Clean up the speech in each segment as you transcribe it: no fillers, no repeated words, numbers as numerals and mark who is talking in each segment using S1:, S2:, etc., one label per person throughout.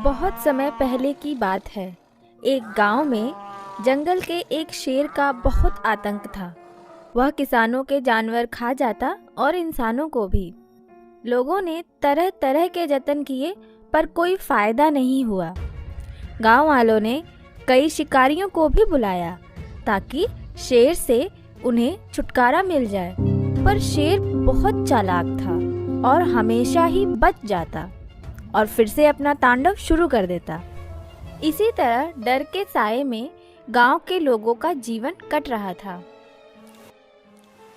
S1: बहुत समय पहले की बात है। एक गांव में जंगल के एक शेर का बहुत आतंक था। वह किसानों के जानवर खा जाता और इंसानों को भी। लोगों ने तरह तरह के जतन किए पर कोई फायदा नहीं हुआ। गांव वालों ने कई शिकारियों को भी बुलाया ताकि शेर से उन्हें छुटकारा मिल जाए, पर शेर बहुत चालाक था और हमेशा ही बच जाता और फिर से अपना तांडव शुरू कर देता। इसी तरह डर के साए में गांव के लोगों का जीवन कट रहा था।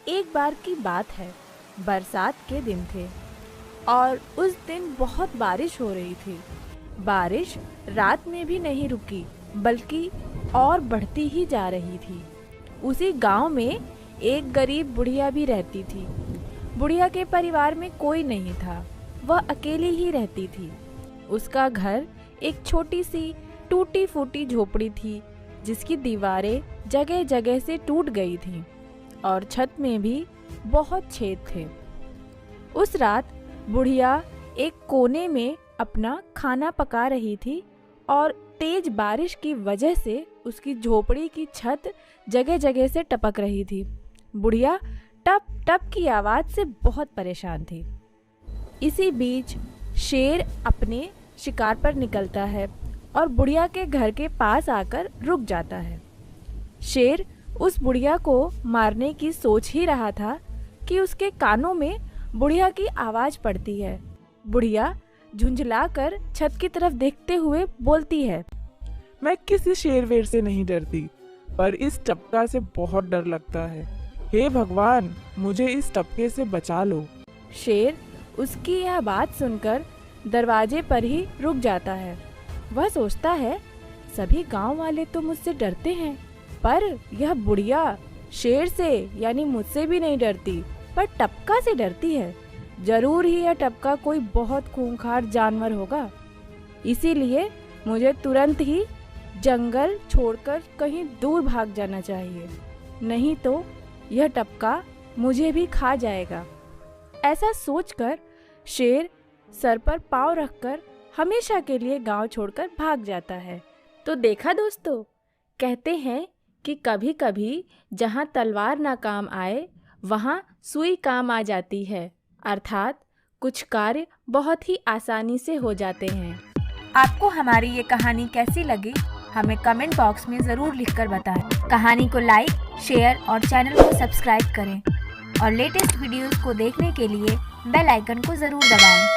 S1: एक बार की बात है, बरसात के दिन थे और उस दिन बहुत बारिश हो रही थी। बारिश रात में भी नहीं रुकी बल्कि और बढ़ती ही जा रही थी। उसी गांव में एक गरीब बुढ़िया भी रहती थी। बुढ़िया के परिवार में कोई नहीं था, वह अकेली ही रहती थी। उसका घर एक छोटी सी टूटी फूटी झोपड़ी थी जिसकी दीवारें जगह जगह से टूट गई थीं और छत में भी बहुत छेद थे। उस रात बुढ़िया एक कोने में अपना खाना पका रही थी और तेज बारिश की वजह से उसकी झोपड़ी की छत जगह जगह से टपक रही थी। बुढ़िया टप टप की आवाज़ से बहुत परेशान थी। इसी बीच शेर अपने शिकार पर निकलता है और बुढ़िया के घर के पास आकर रुक जाता है। शेर उस बुढ़िया को मारने की सोच ही रहा था कि उसके कानों में बुढ़िया की आवाज़ पड़ती है। बुढ़िया झुंझलाकर छत की तरफ देखते हुए बोलती है,
S2: मैं किसी शेर-वेर से नहीं डरती, पर इस टपका से बहुत डर लगता है। हे भगवान, मुझे इस टपके से बचा लो।
S1: शेर उसकी यह बात सुनकर दरवाजे पर ही रुक जाता है। वह सोचता है, सभी गांव वाले तो मुझसे डरते हैं, पर यह बुढ़िया शेर से यानी मुझसे भी नहीं डरती, पर टपका से डरती है। जरूर ही यह टपका कोई बहुत खूंखार जानवर होगा। इसीलिए मुझे तुरंत ही जंगल छोड़कर कहीं दूर भाग जाना चाहिए, नहीं तो यह टपका मुझे भी खा जाएगा। ऐसा सोचकर शेर सर पर पाँव रखकर हमेशा के लिए गांव छोड़कर भाग जाता है। तो देखा दोस्तों, कहते हैं कि कभी कभी जहां तलवार ना काम आए वहां सुई काम आ जाती है, अर्थात कुछ कार्य बहुत ही आसानी से हो जाते हैं। आपको हमारी ये कहानी कैसी लगी हमें कमेंट बॉक्स में ज़रूर लिखकर बताएं। कहानी को लाइक, शेयर और चैनल को सब्सक्राइब करें और लेटेस्ट वीडियोस को देखने के लिए बेल आइकन को ज़रूर दबाएं।